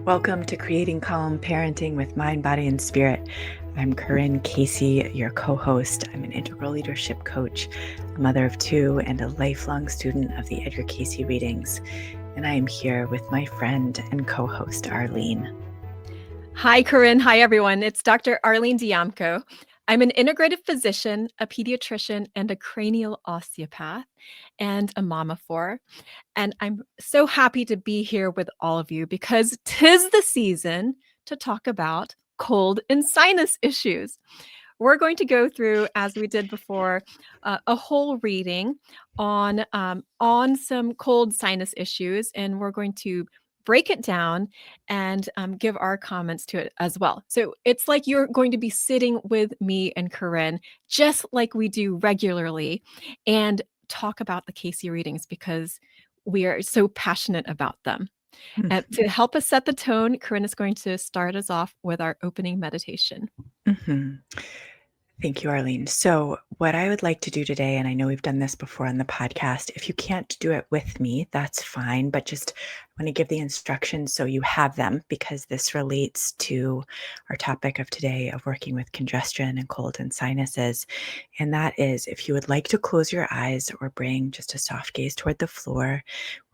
Welcome to Creating Calm Parenting with Mind, Body, and Spirit. I'm Corinne Cayce, your co-host. I'm an integral leadership coach, a mother of two, and a lifelong student of the Edgar Cayce readings. And I am here with my friend and co-host, Arlene. Hi, Corinne. Hi, everyone. It's Dr. Arlene DiJamco. I'm an integrative physician, a pediatrician, and a cranial osteopath, and a mom of four. And I'm so happy to be here with all of you because 'tis the season to talk about cold and sinus issues. We're going to go through, as we did before, a whole reading on some cold sinus issues, and we're going to break it down and give our comments to it as well. So it's like you're going to be sitting with me and Corinne, just like we do regularly, and talk about the Cayce readings because we are so passionate about them. And to help us set the tone, Corinne is going to start us off with our opening meditation. Mm-hmm. Thank you, Arlene. So what I would like to do today, and I know we've done this before on the podcast, if you can't do it with me, that's fine, but just I want to give the instructions so you have them because this relates to our topic of today of working with congestion and cold and sinuses. And that is, if you would like to close your eyes or bring just a soft gaze toward the floor,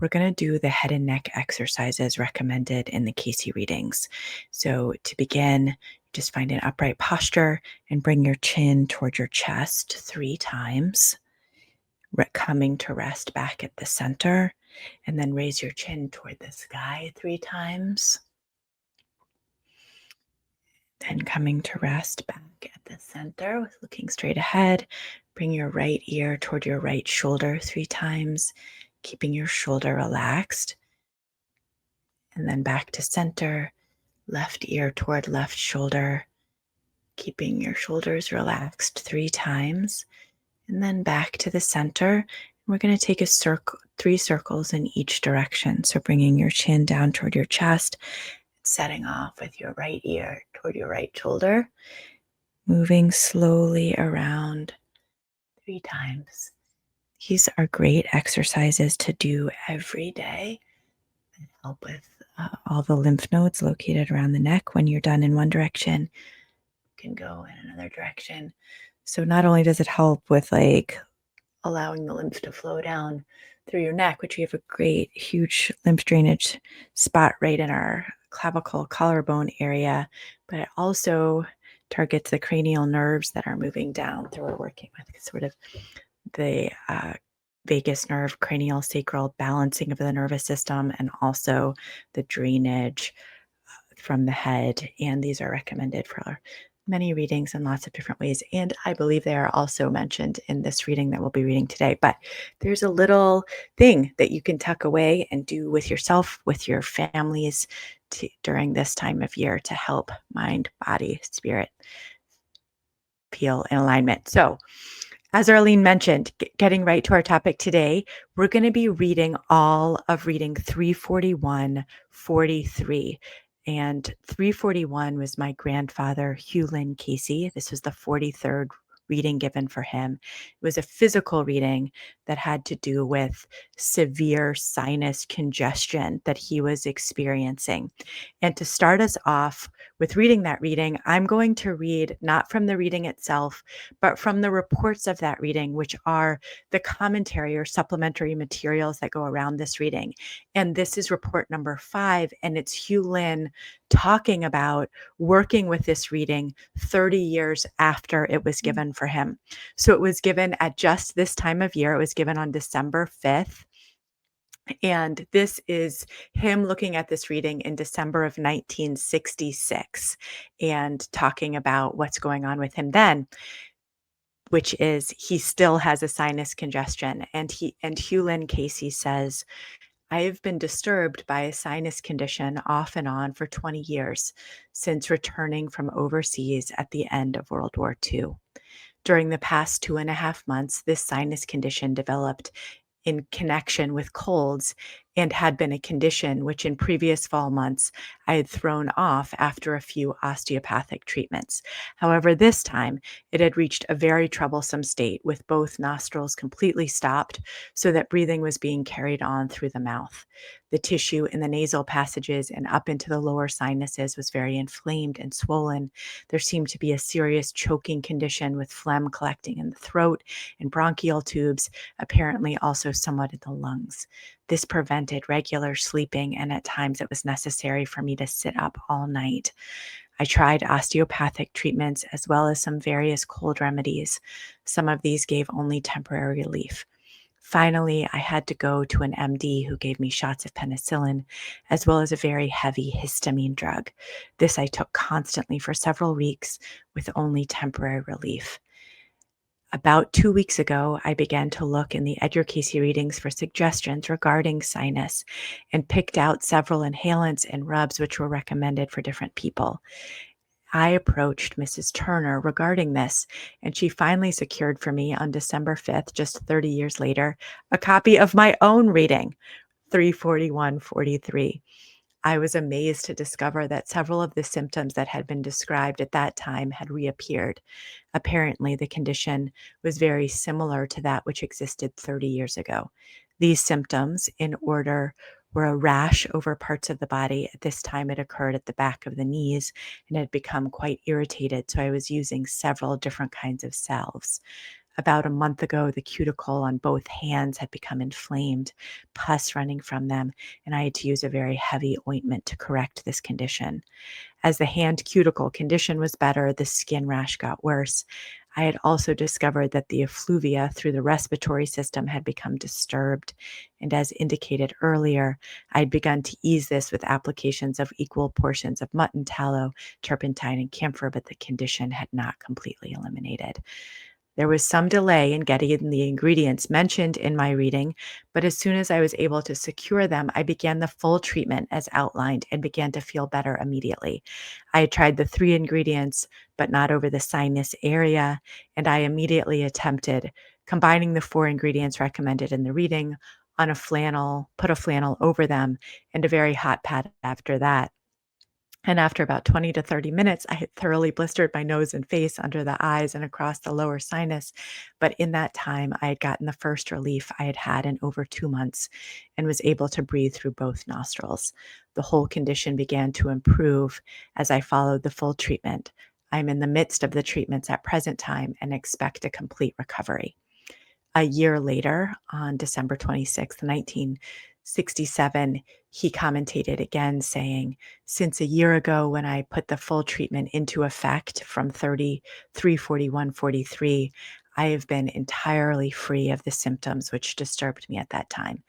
we're going to do the head and neck exercises recommended in the Cayce readings. So to begin, just find an upright posture and bring your chin toward your chest 3 times, coming to rest back at the center, and then raise your chin toward the sky 3 times. Then coming to rest back at the center with looking straight ahead. Bring your right ear toward your right shoulder 3 times, keeping your shoulder relaxed. And then back to center, left ear toward left shoulder, keeping your shoulders relaxed 3 times, and then back to the center. We're going to take a circle, 3 circles in each direction. So bringing your chin down toward your chest, setting off with your right ear toward your right shoulder, moving slowly around 3 times. These are great exercises to do every day and help with all the lymph nodes located around the neck. When you're done in one direction, can go in another direction. So not only does it help with like allowing the lymph to flow down through your neck, which we have a great huge lymph drainage spot right in our clavicle collarbone area, but it also targets the cranial nerves that are moving down that we're working with, sort of the vagus nerve, cranial sacral balancing of the nervous system, and also the drainage from the head. And these are recommended for many readings in lots of different ways. And I believe they are also mentioned in this reading that we'll be reading today. But there's a little thing that you can tuck away and do with yourself, with your families during this time of year to help mind, body, spirit feel in alignment. So as Arlene mentioned, getting right to our topic today, we're going to be reading all of reading 341-43. And 341 was my grandfather, Hugh Lynn Cayce. This was the 43rd reading given for him. It was a physical reading that had to do with severe sinus congestion that he was experiencing. And to start us off with reading that reading, I'm going to read not from the reading itself, but from the reports of that reading, which are the commentary or supplementary materials that go around this reading. And this is report number 5, and it's Hugh Lynn talking about working with this reading 30 years after it was given for him. So it was given at just this time of year. It was given on December 5th. And this is him looking at this reading in December of 1966 and talking about what's going on with him then, which is he still has a sinus congestion. And Hugh Lynn Cayce says, I have been disturbed by a sinus condition off and on for 20 years since returning from overseas at the end of World War II. During the past 2.5 months, this sinus condition developed in connection with colds and had been a condition which in previous fall months I had thrown off after a few osteopathic treatments. However, this time it had reached a very troublesome state with both nostrils completely stopped so that breathing was being carried on through the mouth. The tissue in the nasal passages and up into the lower sinuses was very inflamed and swollen. There seemed to be a serious choking condition with phlegm collecting in the throat and bronchial tubes, apparently also somewhat in the lungs. This prevented regular sleeping, and at times it was necessary for me to sit up all night. I tried osteopathic treatments as well as some various cold remedies. Some of these gave only temporary relief. Finally, I had to go to an MD who gave me shots of penicillin, as well as a very heavy histamine drug. This I took constantly for several weeks with only temporary relief. About 2 weeks ago, I began to look in the Edgar Cayce readings for suggestions regarding sinus and picked out several inhalants and rubs which were recommended for different people. I approached Mrs. Turner regarding this, and she finally secured for me on December 5th, just 30 years later, a copy of my own reading, 34143. I was amazed to discover that several of the symptoms that had been described at that time had reappeared. Apparently, the condition was very similar to that which existed 30 years ago. These symptoms, in order, were a rash over parts of the body. At this time, it occurred at the back of the knees and had become quite irritated, so I was using several different kinds of salves. About a month ago, the cuticle on both hands had become inflamed, pus running from them, and I had to use a very heavy ointment to correct this condition. As the hand cuticle condition was better, the skin rash got worse. I had also discovered that the effluvia through the respiratory system had become disturbed, and as indicated earlier, I had begun to ease this with applications of equal portions of mutton tallow, turpentine, and camphor, but the condition had not completely eliminated. There was some delay in getting the ingredients mentioned in my reading, but as soon as I was able to secure them, I began the full treatment as outlined and began to feel better immediately. I had tried the 3 ingredients, but not over the sinus area, and I immediately attempted combining the 4 ingredients recommended in the reading on a flannel, put a flannel over them, and a very hot pad after that. And after about 20 to 30 minutes, I had thoroughly blistered my nose and face under the eyes and across the lower sinus. But in that time, I had gotten the first relief I had had in over 2 months and was able to breathe through both nostrils. The whole condition began to improve as I followed the full treatment. I'm in the midst of the treatments at present time and expect a complete recovery. A year later, on December 26th, 1967, he commentated again saying, since a year ago when I put the full treatment into effect from 34143, I have been entirely free of the symptoms which disturbed me at that time.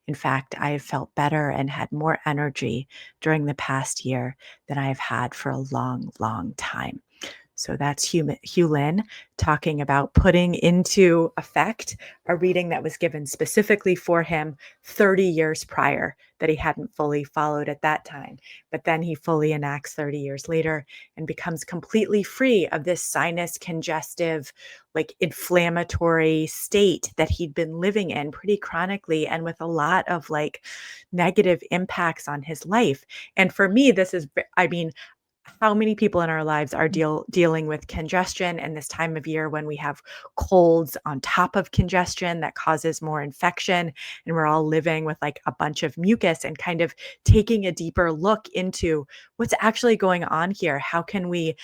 In fact, I have felt better and had more energy during the past year than I have had for a long, long time. So that's Hugh Lynn talking about putting into effect a reading that was given specifically for him 30 years prior that he hadn't fully followed at that time. But then he fully enacts 30 years later and becomes completely free of this sinus congestive, like inflammatory state that he'd been living in pretty chronically and with a lot of like negative impacts on his life. And for me, this is, I mean, how many people in our lives are dealing with congestion and this time of year when we have colds on top of congestion that causes more infection, and we're all living with like a bunch of mucus, and kind of taking a deeper look into what's actually going on here. How can we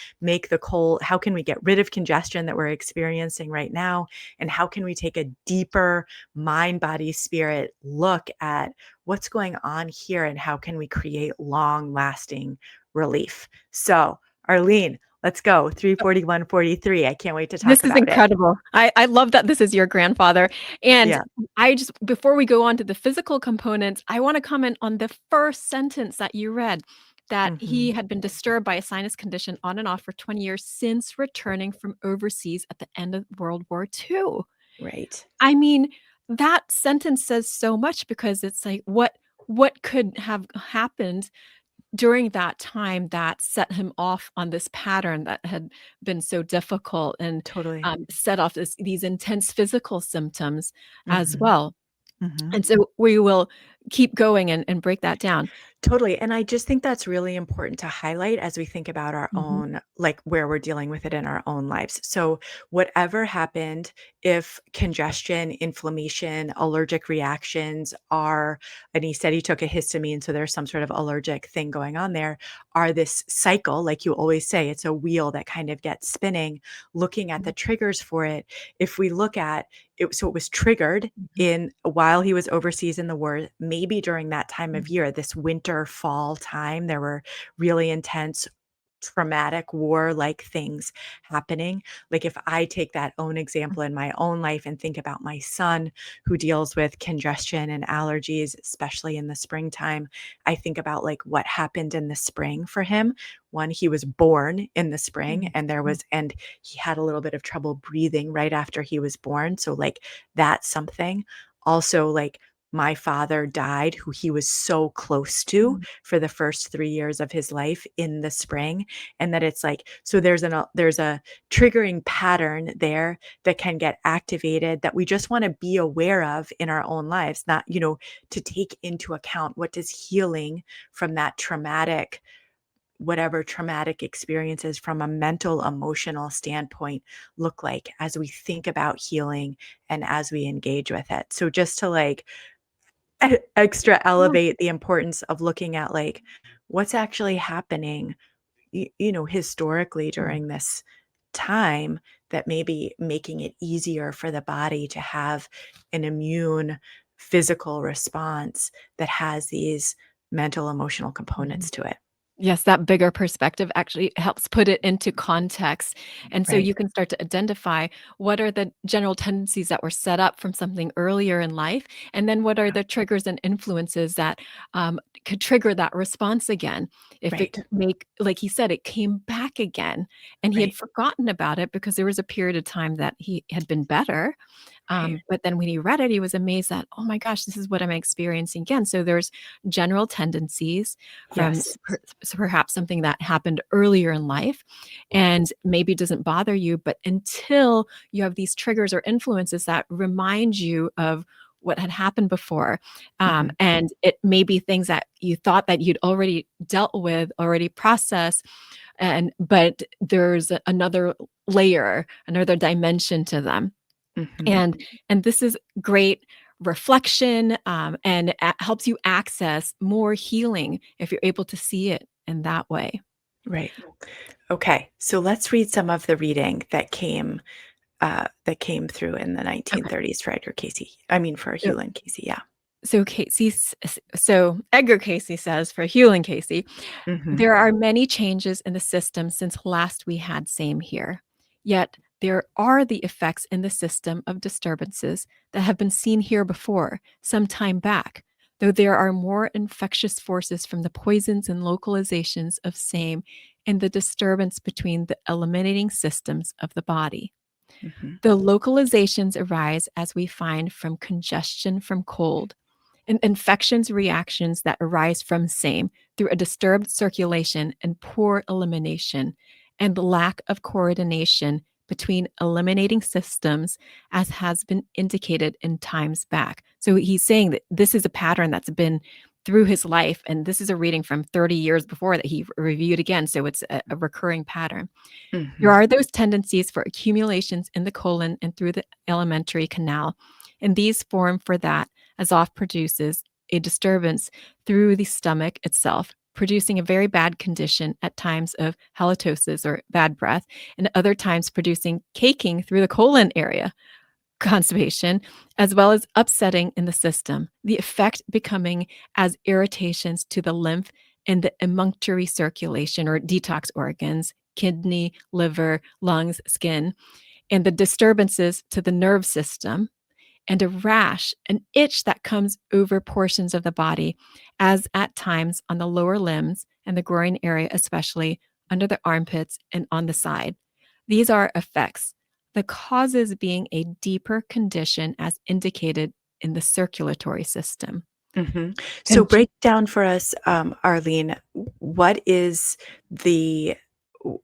how can we get rid of congestion that we're experiencing right now? And how can we take a deeper mind, body, spirit look at what's going on here, and how can we create long lasting relief? So, Arlene, let's go. 34143. I can't wait to This talk is about it. incredible. I love that this is your grandfather. And Yeah. I just, before we go on to the physical components, I want to comment on the first sentence that you read, that he Mhm. had been disturbed by a sinus condition on and off for 20 years since returning from overseas at the end of World War II. Right. I mean, that sentence says so much, because it's like, what could have happened during that time that set him off on this pattern that had been so difficult, and Totally. set off these intense physical symptoms as Mhm. well. Mhm. And so we will keep going and break that down. Totally. And I just think that's really important to highlight as we think about our Mhm, own, like where we're dealing with it in our own lives. So, whatever happened, if congestion, inflammation, allergic reactions are, and he said he took a histamine, so there's some sort of allergic thing going on there, are this cycle, like you always say, it's a wheel that kind of gets spinning, looking at the mhm, triggers for it. If we look at it, so it was triggered mhm, in while he was overseas in the war, maybe during that time of mhm, year, this winter, fall time, there were really intense traumatic war-like things happening. Like if I take that own example in my own life and think about my son who deals with congestion and allergies, especially in the springtime, I think about like what happened in the spring for him. One, he was born in the spring mhm, and mhm, and he had a little bit of trouble breathing right after he was born. So like that's something. Also, like my father died, who he was so close to mhm, for the first 3 years of his life in the spring. And that it's like, so there's a triggering pattern there that can get activated that we just want to be aware of in our own lives, not, to take into account what does healing from that traumatic, whatever traumatic experiences from a mental, emotional standpoint look like as we think about healing and as we engage with it. So just to like extra yeah, elevate the importance of looking at like what's actually happening, historically mhm, during this time that may be making it easier for the body to have an immune physical response that has these mental emotional mhm. components to it. Yes, that bigger perspective actually helps put it into context, and so Right. you can start to identify what are the general tendencies that were set up from something earlier in life, and then what are Yeah. the triggers and influences that, could trigger that response again. If it Right. make like he said, it came back again, and he had Right. forgotten about it because there was a period of time that he had been better, Right. but then when he read it, he was amazed that, "Oh my gosh, this is what I'm experiencing again." So there's general tendencies from Yes. perhaps something that happened earlier in life and maybe doesn't bother you, but until you have these triggers or influences that remind you of what had happened before, Mhm. and it may be things that you thought that you'd already dealt with, already processed, and but there's another layer, another dimension to them. Mhm. And this is great reflection, and helps you access more healing if you're able to see it in that way. Right. Okay. So let's read some of the reading that came through in the Okay. 1930s for Edgar Cayce. I mean, for So Hugh Lynn Cayce. Yeah. so Edgar Cayce says for Hugh Lynn Cayce, Mhm. there are many changes in the system since last we had same here. Yet there are the effects in the system of disturbances that have been seen here before, some time back, though there are more infectious forces from the poisons and localizations of same in the disturbance between the eliminating systems of the body. Mhm. The localizations arise as we find from congestion from cold, and infections reactions that arise from same through a disturbed circulation and poor elimination, and the lack of coordination between eliminating systems as has been indicated in times back. So he's saying that this is a pattern that's been through his life, and this is a reading from 30 years before that he reviewed again, so it's a recurring pattern. There Mhm. are those tendencies for accumulations in the colon and through the alimentary canal, and these form for that as oft produces a disturbance through the stomach itself, producing a very bad condition at times of halitosis or bad breath, and other times producing caking through the colon area, constipation, as well as upsetting in the system, the effect becoming as irritations to the lymph and the emunctory circulation or detox organs, kidney, liver, lungs, skin, and the disturbances to the nerve system, and a rash, an itch that comes over portions of the body, as at times on the lower limbs and the groin area, especially under the armpits and on the side. These are effects, the causes being a deeper condition as indicated in the circulatory system. Mhm. So Con- break down for us, Arlene, what is the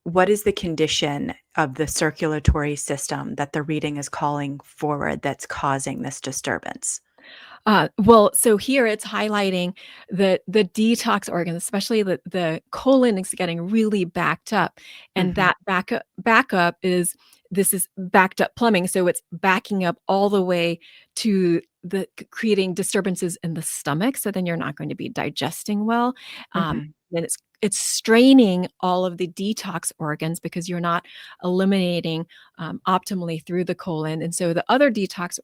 what is the condition of the circulatory system that the reading is calling forward that's causing this disturbance? Well, so here it's highlighting the detox organs, especially the colon is getting really backed up, and Mhm. that backup is this is backed up plumbing, so it's backing up all the way to creating disturbances in the stomach, so then you're not going to be digesting well. Mhm. Then it's straining all of the detox organs because you're not eliminating optimally through the colon, and so the other detox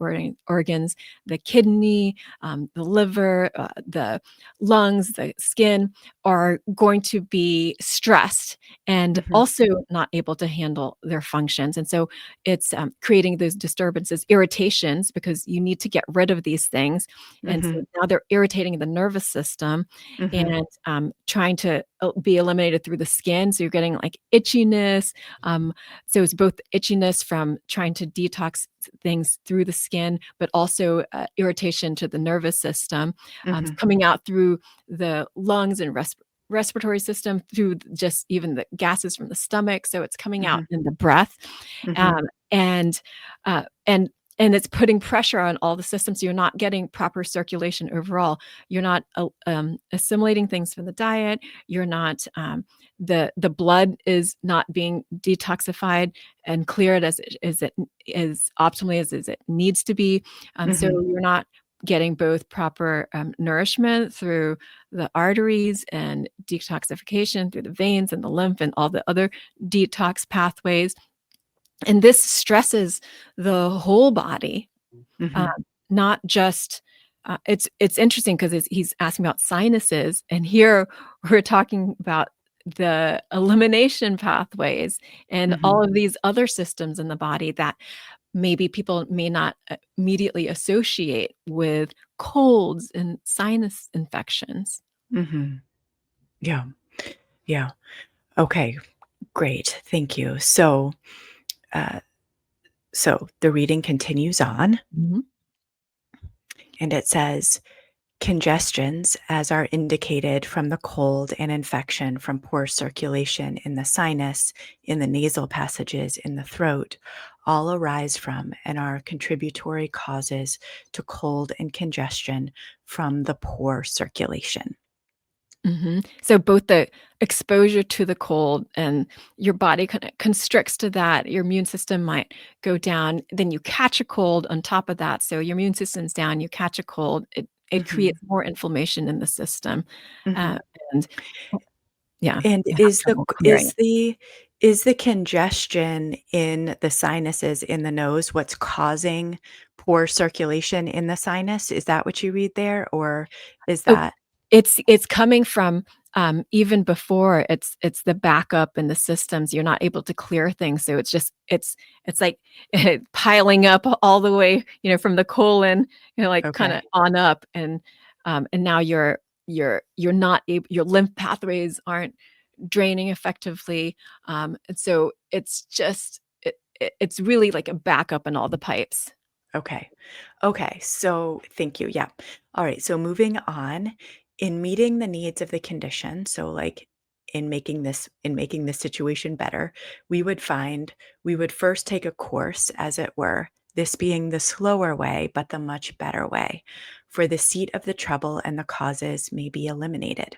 organs, the kidney, the liver, the lungs, the skin are going to be stressed and Mhm. also not able to handle their functions. And so it's creating those disturbances, irritations, because you need to get rid of these things. And so Mhm. now they're irritating the nervous system Mhm. and trying to be eliminated through the skin. So you're getting like itchiness. So it's both itchiness from trying to detox things through the skin, but also irritation to the nervous system, Mhm. coming out through the lungs and respiratory system, through just even the gases from the stomach. So it's coming out Mhm. in the breath, Mhm. um, and uh, and and it's putting pressure on all the systems. So you're not getting proper circulation overall. You're not assimilating things from the diet. You're not the blood is not being detoxified and cleared as optimally as it needs to be. So Mhm. you're not getting both proper nourishment through the arteries and detoxification through the veins and the lymph and all the other detox pathways. And this stresses the whole body, um, Mhm. not just it's interesting because he's asking about sinuses, and here we're talking about the elimination pathways and Mhm. all of these other systems in the body that maybe people may not immediately associate with colds and sinus infections. Mhm. Yeah. Yeah. Okay. Great. Thank you. Uh, so the reading continues on, Mhm. and it says, congestions, as are indicated from the cold and infection from poor circulation in the sinus, in the nasal passages, in the throat, all arise from and are contributory causes to cold and congestion from the poor circulation. Mhm. So both the exposure to the cold and your body kinda constricts to that, your immune system might go down, then you catch a cold on top of that, so your immune system's down, you catch a cold, it Mhm. creates more inflammation in the system, uh, Mhm. and yeah, And you have trouble clearing it. is the congestion in the sinuses in the nose what's causing poor circulation in the sinus? Is that what you read there, or is So that it's coming from, even before it's the backup in the systems, you're not able to clear things, so it's just it's like piling up all the way, from the colon, like, kinda okay? on up, and now you're not able your lymph pathways aren't draining effectively, and so it's just it's really like a backup in all the pipes. Okay. Okay. So thank you. Yeah. All right. So moving on, in meeting the needs of the condition, so like in making this situation better, we would find we would first take a course, as it were, this being the slower way, but the much better way, for the seat of the trouble and the causes may be eliminated.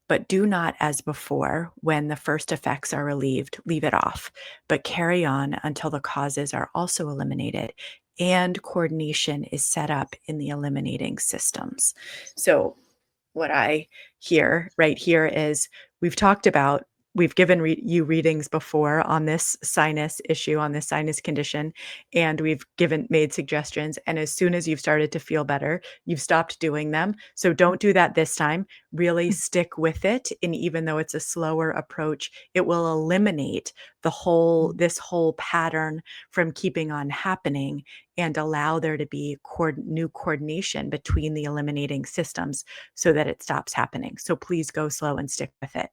But do not, as before, when the first effects are relieved, leave it off, but carry on until the causes are also eliminated and coordination is set up in the eliminating systems. So, what I hear right here is we've talked about, we've given you readings before on this sinus issue, on this sinus condition, and we've made suggestions. And as soon as you've started to feel better, you've stopped doing them. So don't do that this time. Really stick with it. And even though it's a slower approach, it will eliminate this whole pattern from keeping on happening and allow there to be new coordination between the eliminating systems so that it stops happening. So please go slow and stick with it.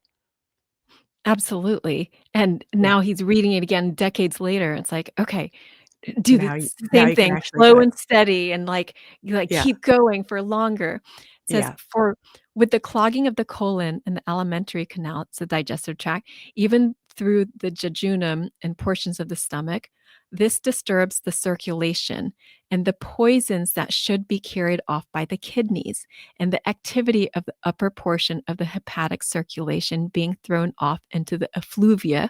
Absolutely, and Yeah. now he's reading it again decades later, it's like, "Okay, do the Now same you can thing, actually do slow it. and steady, and, like, Yeah. keep going for longer." It says, Yeah. "For with the clogging of the colon and the alimentary canal," it's the digestive tract, "even through the jejunum and portions of the stomach. This disturbs the circulation and the poisons that should be carried off by the kidneys, and the activity of the upper portion of the hepatic circulation being thrown off into the effluvia.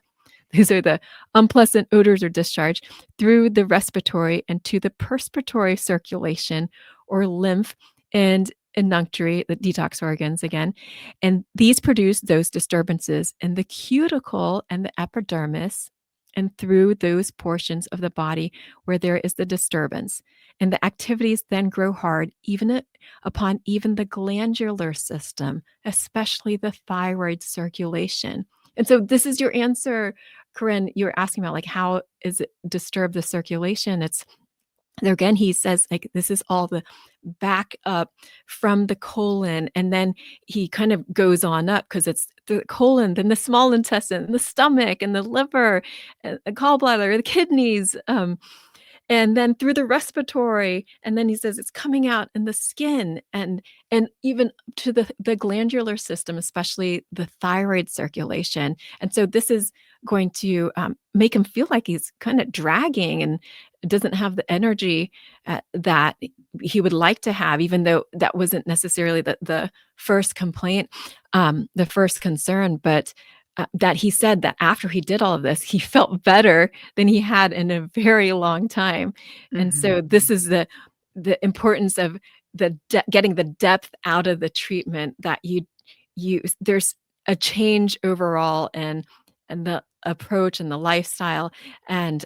These are the unpleasant odors or discharge through the respiratory and to the perspiratory circulation or lymph and enunctory, the detox organs again. And these produce those disturbances in the cuticle and the epidermis and through those portions of the body where there is the disturbance. And the activities then grow hard upon even the glandular system, especially the thyroid circulation. And so this is your answer, Corinne. You were asking about like how is it disturb the circulation? It's there again, he says, like, this is all the back up from the colon, and then he kind of goes on up because it's the colon, then the small intestine, the stomach, and the liver, and the gallbladder, the kidneys, and then through the respiratory, and then he says it's coming out in the skin and even to the glandular system, especially the thyroid circulation. And so this is going to make him feel like he's kind of dragging and doesn't have the energy that he would like to have, even though that wasn't necessarily the first complaint, the first concern. But that he said that after he did all of this, he felt better than he had in a very long time. And Mhm. so this is the importance of getting the depth out of the treatment, that you there's a change overall and the approach and the lifestyle, and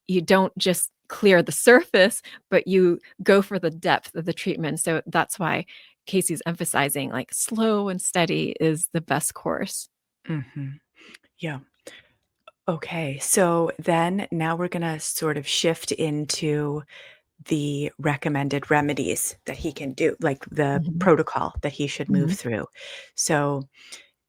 you don't just clear the surface, but you go for the depth of the treatment. So that's why Casey's emphasizing like slow and steady is the best course. Mhm. Yeah. Okay. So then now we're going to sort of shift into the recommended remedies that he can do, like the Mhm, protocol that he should move mhm, through. So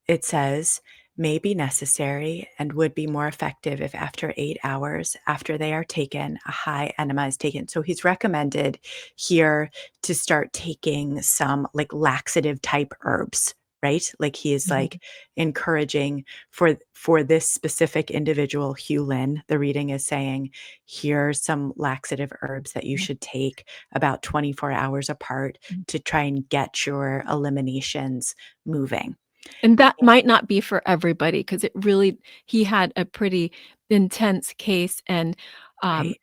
it says, may be necessary and would be more effective if after 8 hours after they are taken, a high enema is taken. So he's recommended here to start taking some like laxative type herbs, right? Like he is mhm, like encouraging for this specific individual, Hugh Lynn, the reading is saying, here's some laxative herbs that you mhm, should take about 24 hours apart mhm. to try and get your eliminations moving. And that might not be for everybody because it really he had a pretty intense case, and, um, Right.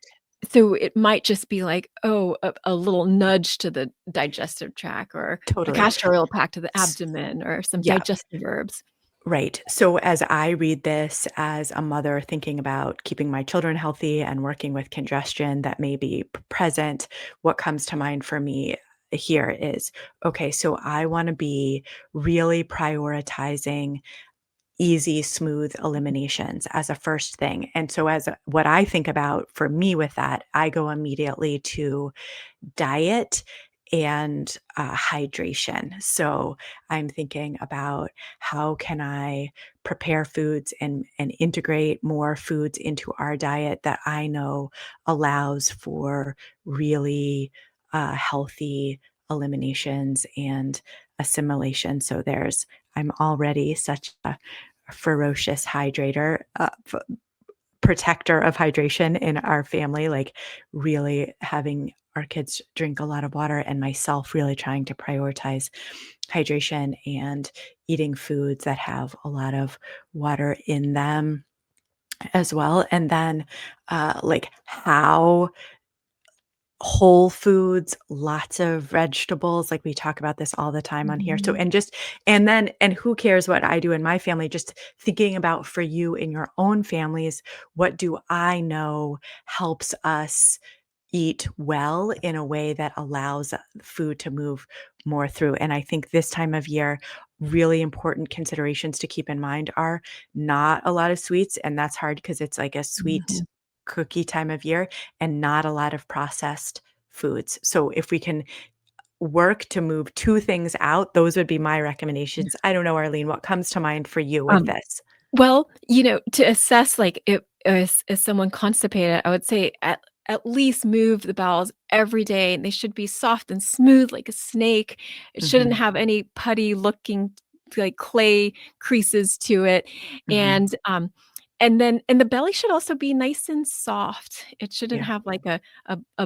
so it might just be like, oh, a little nudge to the digestive tract or a Totally. castor oil pack to the S abdomen or some Yeah, digestive herbs. right. So as I read this as a mother thinking about keeping my children healthy and working with congestion that may be present, what comes to mind for me here is, okay, so I wanna be really prioritizing easy, smooth eliminations as a first thing, and so what I think about for me with that, I go immediately to diet and hydration. So I'm thinking about how can I prepare foods and integrate more foods into our diet that I know allows for really healthy eliminations and assimilation. So I'm already such a ferocious hydrator, protector of hydration in our family, like really having our kids drink a lot of water and myself really trying to prioritize hydration and eating foods that have a lot of water in them as well. And then like how whole foods, lots of vegetables, like, we talk about this all the time on here. So Mhm. and who cares what I do in my family, just thinking about for you in your own families, what do I know helps us eat well in a way that allows food to move more through. And I think this time of year, really important considerations to keep in mind are not a lot of sweets, and that's hard because it's like a sweet Mhm. cookie time of year, and not a lot of processed foods. So if we can work to move 2 things out, those would be my recommendations. I don't know, Arlene, what comes to mind for you with Um, this? well, to assess, like, if is someone constipated, I would say at least move the bowels every day, and they should be soft and smooth like a snake. It shouldn't Mhm, have any putty looking like clay creases to it, mhm, and, And the belly should also be nice and soft. It shouldn't Yeah. have like a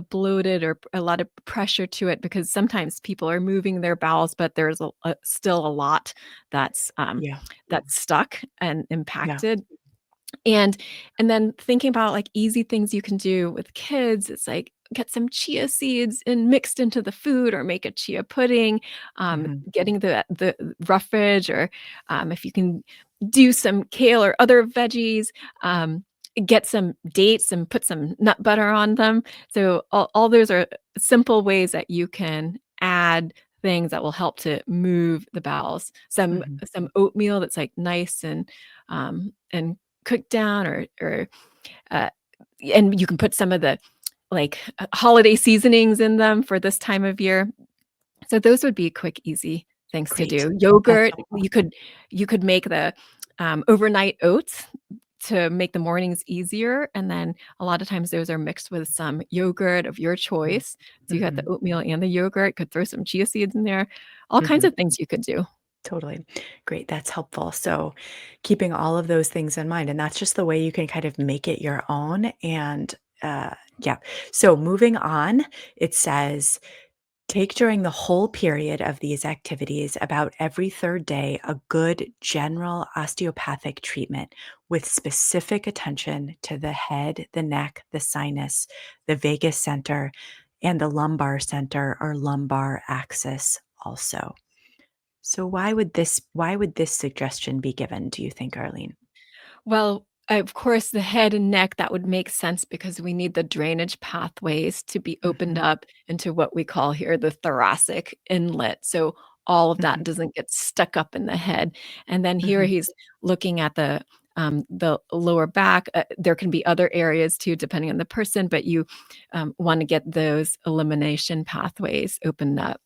bloated or a lot of pressure to it because sometimes people are moving their bowels, but there's still a lot that's Yeah. that's stuck and Yeah. impacted. And and then thinking about, like, easy things you can do with kids, it's like, get some chia seeds and mixed into the food or make a chia pudding, Mhm. getting the roughage or, if you can do some kale or other veggies, get some dates and put some nut butter on them. So all those are simple ways that you can add things that will help to move the bowels. Mhm. Some oatmeal that's, like, nice and cooked down uh, and you can put some of the, like, holiday seasonings in them for this time of year. So those would be quick, easy things to Great. do. That's Yogurt, helpful. you could make the, overnight oats to make the mornings easier, and then a lot of times those are mixed with some yogurt of your Mm. choice. So you got the Mhm. oatmeal and the yogurt, could throw some chia seeds in there, all kinds Mhm. of things you could do. Totally. Great, that's helpful. So, keeping all of those things in mind, and that's just the way you can kind of make it your own, and, yeah. So, moving on, it says, "Take during the whole period of these activities, about every 3rd day, a good general osteopathic treatment with specific attention to the head, the neck, the sinus, the vagus center, and the lumbar center or lumbar axis also." So why would this suggestion be given, do you think, Arlene? Well, of course, the head and neck, that would make sense because we need the drainage pathways to be opened Mhm, up into what we call here the thoracic inlet. So all of that mhm, doesn't get stuck up in the head. And then here mhm, he's looking at the lower back. There can be other areas too, depending on the person, but you want to get those elimination pathways opened up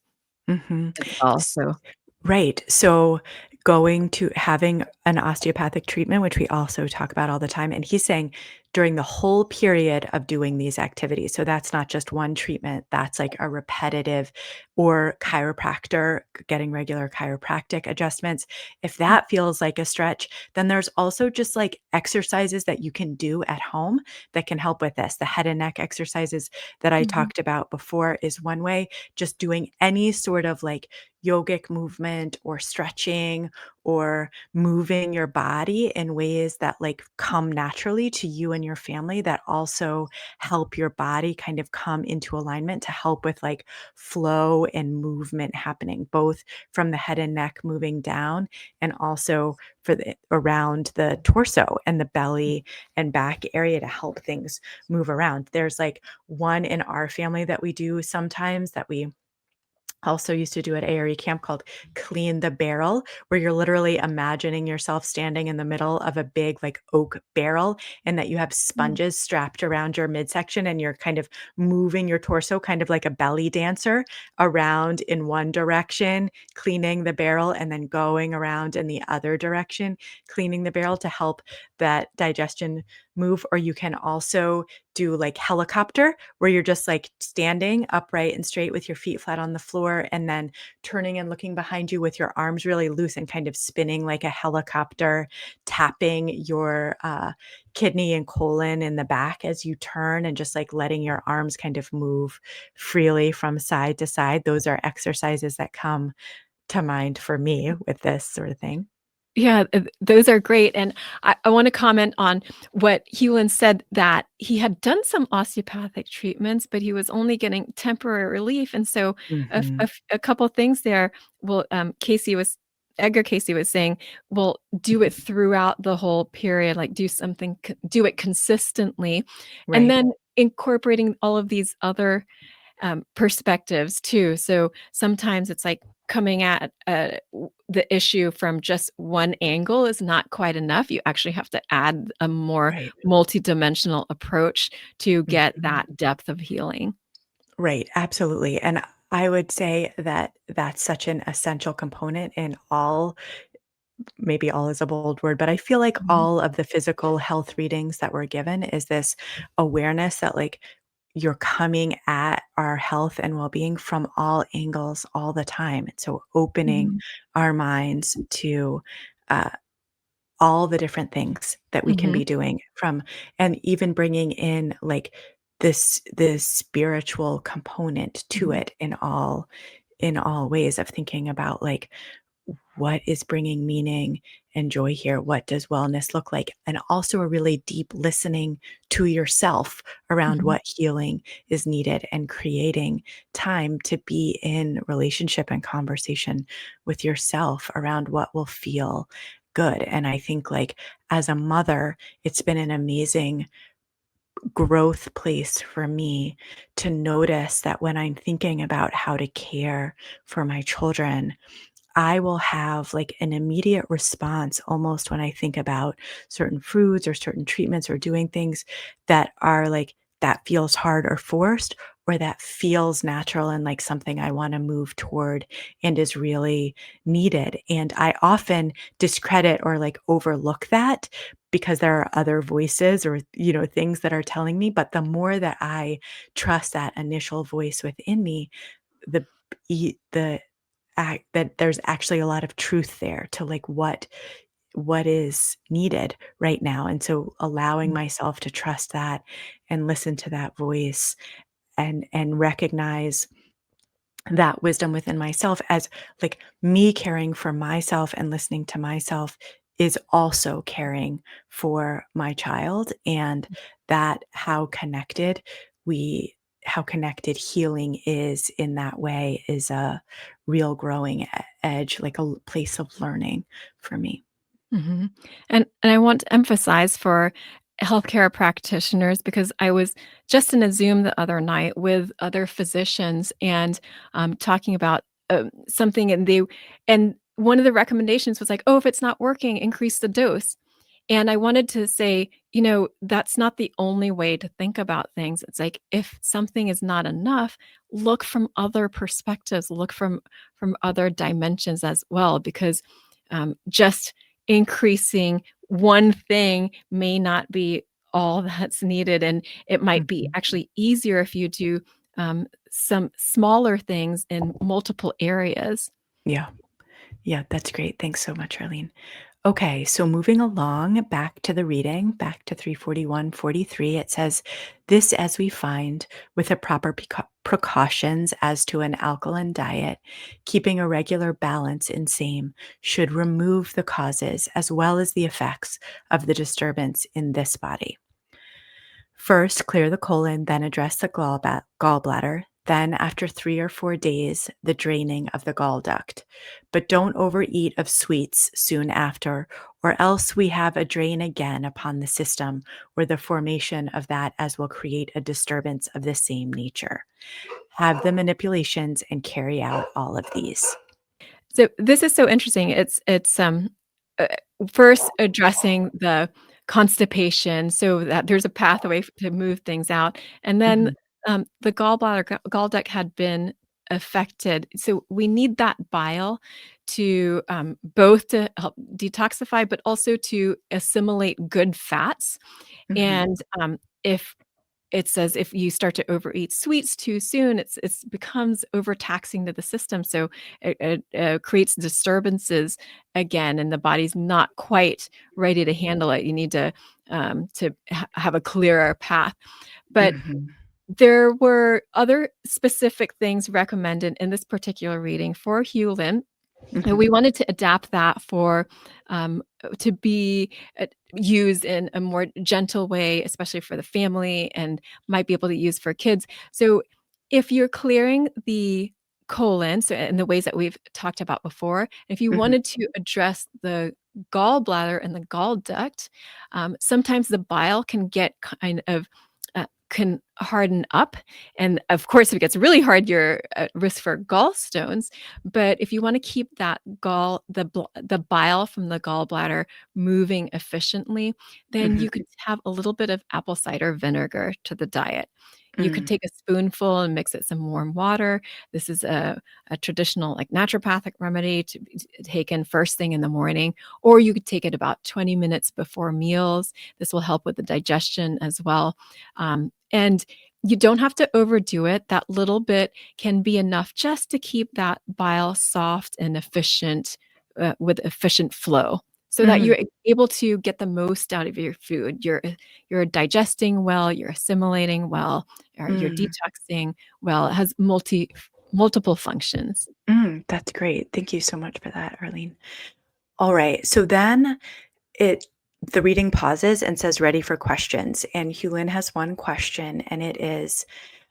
mhm. as well. So, Right. So going to having an osteopathic treatment, which we also talk about all the time, and he's saying during the whole period of doing these activities. So that's not just one treatment, that's like a repetitive or chiropractor, getting regular chiropractic adjustments. If that feels like a stretch, then there's also just like exercises that you can do at home that can help with this. The head and neck exercises that I mhm. talked about before is one way, just doing any sort of like yogic movement or stretching or moving your body in ways that like come naturally to you and your family that also help your body kind of come into alignment to help with like flow and movement happening both from the head and neck moving down and also for the around the torso and the belly and back area to help things move around. There's like one in our family that we do sometimes that we also used to do at A.R.E camp called Clean the Barrel, where you're literally imagining yourself standing in the middle of a big, like, oak barrel and that you have Mm. sponges strapped around your midsection and you're kind of moving your torso kind of like a belly dancer around in one direction, cleaning the barrel, and then going around in the other direction, cleaning the barrel to help that digestion move. Or you can also do, like, helicopter, where you're just, like, standing upright and straight with your feet flat on the floor and then turning and looking behind you with your arms really loose and kind of spinning like a helicopter, tapping your, kidney and colon in the back as you turn and just, like, letting your arms kind of move freely from side to side. Those are exercises that come to mind for me with this sort of thing. Yeah, those are great, and I wanna comment on what Hewlin said that he had done some osteopathic treatments, but he was only getting temporary relief, and so Mhm. a couple things there. Well, Edgar Cayce was saying, well, do it throughout the whole period, like, do it consistently, and Right, then incorporating all of these other perspectives too. So sometimes it's like coming at the issue from just one angle is not quite enough. You actually have to add a more right. multidimensional approach to get Mhm. that depth of healing. Right, absolutely, and I would say that that's such an essential component in all, maybe all is a bold word, but I feel like Mhm. all of the physical health readings that we're given is this awareness that, like, you're coming at our health and well-being from all angles all the time, and so opening Mhm. our minds to, uh all the different things that we can Mhm, be doing from and even bringing in, like, this spiritual component to mhm, it in all ways of thinking about, like, what is bringing meaning and joy here? What does wellness look like? And also a really deep listening to yourself around mhm, what healing is needed and creating time to be in relationship and conversation with yourself around what will feel good. And I think, like, as a mother, it's been an amazing growth place for me to notice that when I'm thinking about how to care for my children, I will have, like, an immediate response almost when I think about certain foods or certain treatments or doing things that are, like, that feels hard or forced, or that feels natural and like something I wanna move toward and is really needed, and I often discredit or, like, overlook that because there are other voices or, things that are telling me, but the more that I trust that initial voice within me, the the act that there's actually a lot of truth there to, like, what is needed right now, and so allowing mhm, myself to trust that and listen to that voice and recognize that wisdom within myself as, like, me caring for myself and listening to myself is also caring for my child, and that we how connected healing is in that way is a real growing edge, like a place of learning for me. mhm. And I want to emphasize for healthcare practitioners because I was just in a Zoom the other night with other physicians and, talking about, something, and one of the recommendations was like, "Oh, if it's not working, increase the dose." And I wanted to say, that's not the only way to think about things. It's like if something is not enough, look from other perspectives, look from other dimensions as well, because just increasing one thing may not be all that's needed, and it might be Mhm. actually easier if you do some smaller things in multiple areas. Yeah. Yeah, that's great. Thanks so much, Arlene. Okay, so moving along back to the reading, back to 341:43, it says, "This as we find, with the proper precautions as to an alkaline diet, keeping a regular balance in same, should remove the causes as well as the effects of the disturbance in this body. First, clear the colon, then address the gallbladder. Then, after 3 or 4 days, the draining of the gall duct. But don't overeat of sweets soon after, or else we have a drain again upon the system, or the formation of that as will create a disturbance of the same nature. Have the manipulations and carry out all of these." So this is so interesting. It's uh, first addressing the constipation so that there's a pathway to move things out, and then Mhm, the gall duct had been affected. So we need that bile to both to help detoxify, but also to assimilate good fats. mhm, And if it says if you start to overeat sweets too soon, it's becomes overtaxing to the system, so it creates disturbances again, and the body's not quite ready to handle it. You need to have a clearer path. But mhm, there were other specific things recommended in this particular reading for Hugh Lynn, and mhm, we wanted to adapt that for, to be, used in a more gentle way, especially for the family, and might be able to use for kids. So, if you're clearing the colon, so in the ways that we've talked about before, if you mhm, wanted to address the gallbladder and the gall duct, sometimes the bile can get kind of, can harden up, and of course, if it gets really hard, you're at risk for gallstones. But if you wanna keep that the bile from the gallbladder moving efficiently, then mhm, you could have a little bit of apple cider vinegar to the diet. You could mm, take a spoonful and mix it some warm water. This is a traditional, like, naturopathic remedy to be taken first thing in the morning, or you could take it about 20 minutes before meals. This will help with the digestion as well. And you don't have to overdo it. That little bit can be enough just to keep that bile soft and efficient, with efficient flow. so that Mm, you're able to get the most out of your food. You're digesting well, you're assimilating well, or you're mm, detoxing well. It has multiple functions. that's great. Thank you so much for that, Arlene. All right. So then it the reading pauses and says ready for questions. And Hugh Lynn has one question, and it is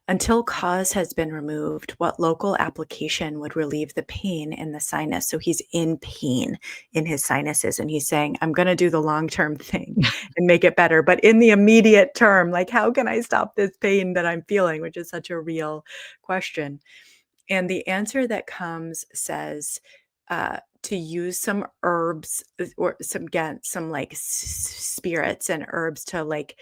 until cause has been removed, what local application would relieve the pain in the sinus? So he's in pain in his sinuses, and he's saying, I'm going to do the long term thing and make it better. But in the immediate term, like, how can I stop this pain that I'm feeling, which is such a real question? And the answer that comes says, to use some herbs or some like spirits and herbs to like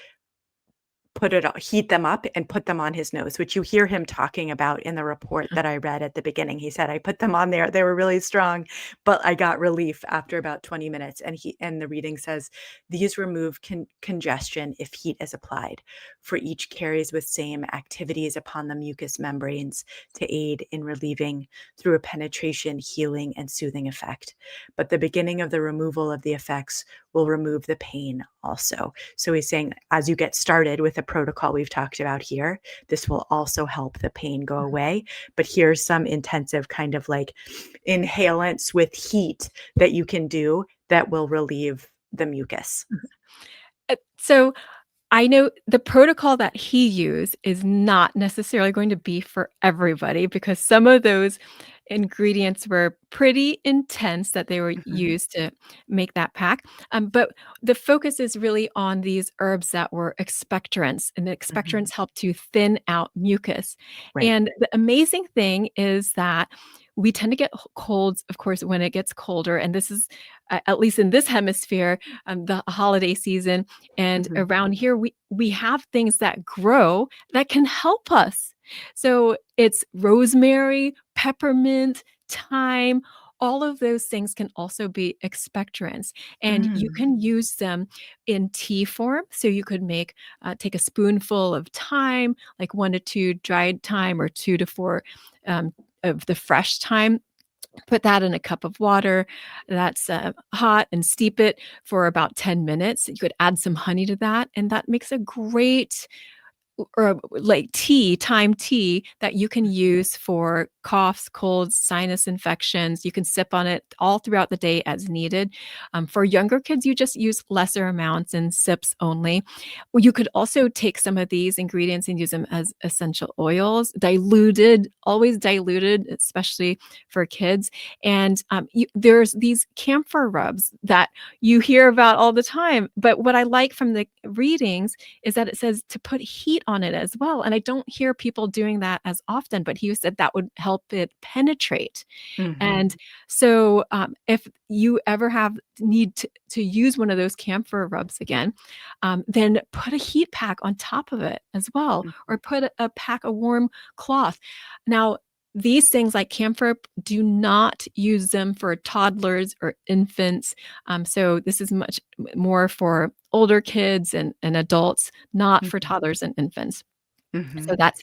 heat them up and put them on his nose, which you hear him talking about in the report that I read at the beginning. He said, I put them on there. They were really strong, but I got relief after about 20 minutes. And the reading says, these remove congestion if heat is applied. For each carries with same activities upon the mucous membranes to aid in relieving through a penetration, healing, and soothing effect. But the beginning of the removal of the effects will remove the pain also. So he's saying, as you get started with the protocol we've talked about here, this will also help the pain go away. But here's some intensive kind of like inhalants with heat that you can do that will relieve the mucus. So I know the protocol that he used is not necessarily going to be for everybody because some of those ingredients were pretty intense that they were Mhm. used to make that pack. But the focus is really on these herbs that were expectorants, and the Mhm. expectorants help to thin out mucus. Right. And the amazing thing is that we tend to get colds, of course, when it gets colder. And this is, at least in this hemisphere, the holiday season. And Mhm. around here, we have things that grow that can help us. So it's rosemary, peppermint, thyme. All of those things can also be expectorants, and you Mm. can use them in tea form. So you could take a spoonful of thyme, like 1 to 2 dried thyme, or 2 to 4 um, of the fresh thyme. Put that in a cup of water that's hot and steep it for about 10 minutes. You could add some honey to that, and that makes a great or like thyme tea that you can use for coughs, colds, sinus infections. You can sip on it all throughout the day as needed. For younger kids, you just use lesser amounts and sips only. Well, you could also take some of these ingredients and use them as essential oils, diluted, always diluted, especially for kids. And there's these camphor rubs that you hear about all the time. But what I like from the readings is that it says to put heat on it as well. And I don't hear people doing that as often, but he said that would help it penetrate. Mhm. And so, if you ever have need to use one of those camphor rubs again, then put a heat pack on top of it as well, Mhm. or put a pack of warm cloth. Now, these things like camphor, do not use them for toddlers or infants. So this is much more for older kids and adults, not for Mhm. toddlers and infants. So Mhm. that's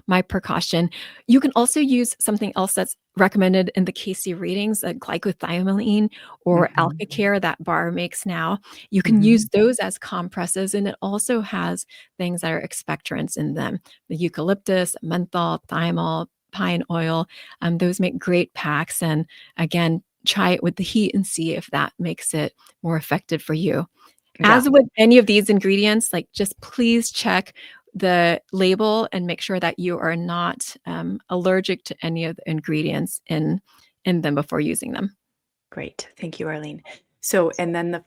my precaution. You can also use something else that's recommended in the Cayce readings, glycothiamine or Mhm. Alka-Care that bar makes now. You can Mhm. use those as compresses, and it also has things that are expectorants in them. The eucalyptus, menthol, thymol, pine oil, those make great packs. And again, try it with the heat and see if that makes it more effective for you. Yeah. As with any of these ingredients, like, just please check the label and make sure that you are not, allergic to any of the ingredients in them before using them. Great. Thank you, Arlene. So, and then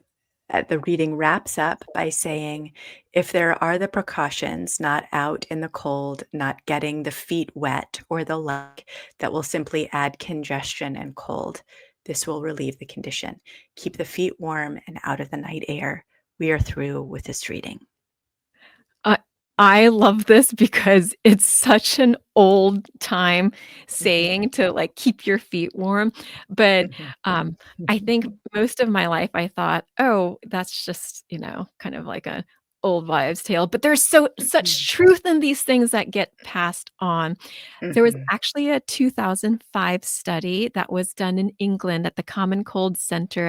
the reading wraps up by saying, if there are the precautions, not out in the cold, not getting the feet wet or the like, that will simply add congestion and cold, this will relieve the condition. Keep the feet warm and out of the night air. We are through with this reading. I I love this because it's such an old time Mhm. saying to, like, keep your feet warm, but, Mhm. um, I think most of my life I thought, "Oh, that's just, kind of like a old wives' tale, but there's such truth in these things that get passed on. There was Mhm. actually a 2005 study that was done in England at the Common Cold Center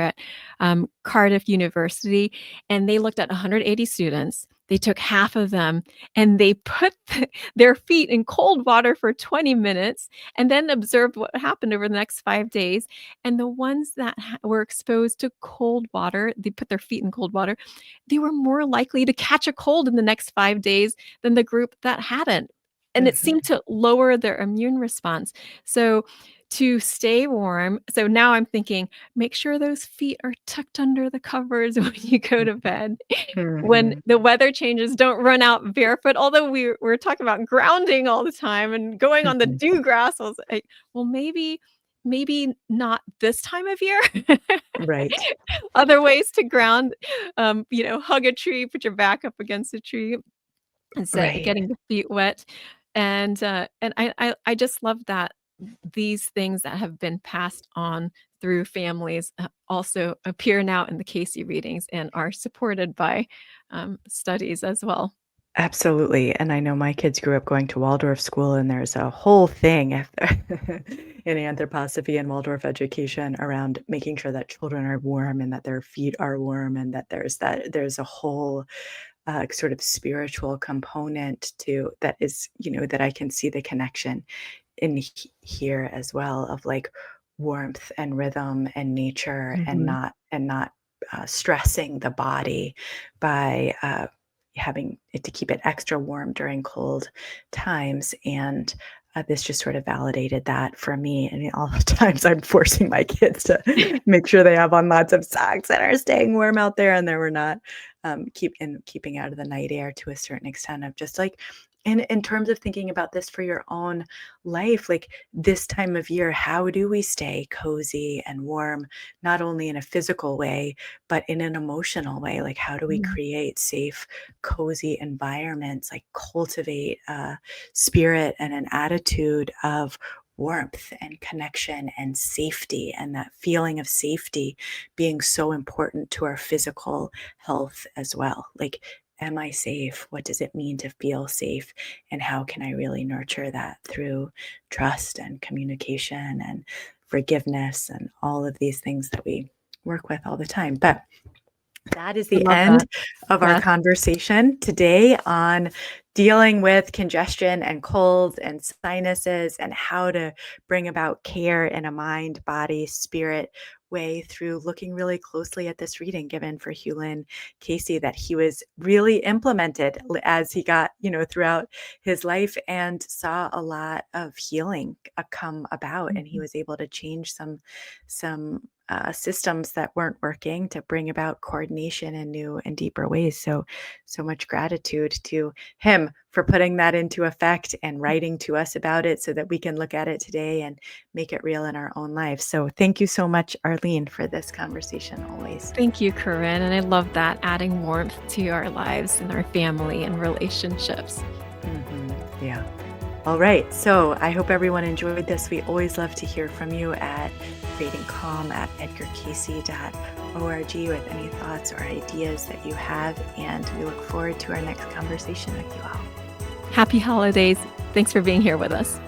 at Cardiff University, and they looked at 180 students. They took half of them and they put their feet in cold water for 20 minutes and then observed what happened over the next 5 days. And the ones that were exposed to cold water, they put their feet in cold water, they were more likely to catch a cold in the next 5 days than the group that hadn't. And it Mhm. seemed to lower their immune response. So to stay warm, so now I'm thinking, make sure those feet are tucked under the covers when you go to bed. When Mhm. the weather changes, don't run out barefoot. Although we're talking about grounding all the time and going on the Mhm. dew grass, I was like, well, maybe not this time of year. Right. Other ways to ground, hug a tree, put your back up against a tree instead of Right. getting the feet wet. And I just love that these things that have been passed on through families also appear now in the Cayce readings and are supported by studies as well. Absolutely, and I know my kids grew up going to Waldorf school, and there's a whole thing in anthroposophy and Waldorf education around making sure that children are warm and that their feet are warm and that there's a whole, sort of spiritual component to that is, that I can see the connection in here as well of like warmth and rhythm and nature and Mhm. not stressing the body by having it to keep it extra warm during cold times. And this just sort of validated that for me. And all the times I'm forcing my kids to make sure they have on lots of socks and are staying warm out there, and they were not keeping out of the night air to a certain extent of just like in terms of thinking about this for your own life, like this time of year, how do we stay cozy and warm, not only in a physical way, but in an emotional way? Like, how do we Mhm. create safe, cozy environments, like cultivate a spirit and an attitude of warmth and connection and safety, and that feeling of safety being so important to our physical health as well. Like, am I safe? What does it mean to feel safe? And how can I really nurture that through trust and communication and forgiveness and all of these things that we work with all the time? But that is I the love end that. of our Yes. conversation today on dealing with congestion and colds and sinuses and how to bring about care in a mind, body, spirit way through looking really closely at this reading given for Hugh Lynn Cayce that he was really implemented as he got, throughout his life and saw a lot of healing come about, and he Mhm. was able to change some systems that weren't working to bring about coordination in new and deeper ways. So much gratitude to him for putting that into effect and writing to us about it so that we can look at it today and make it real in our own lives. So thank you so much, Arlene, for this conversation always. Thank you, Corinne. And I love that adding warmth to our lives and our family and relationships. Yeah. All right. So I hope everyone enjoyed this. We always love to hear from you at creating calm at edgarcayce.org with any thoughts or ideas that you have. And we look forward to our next conversation with you all. Happy holidays. Thanks for being here with us.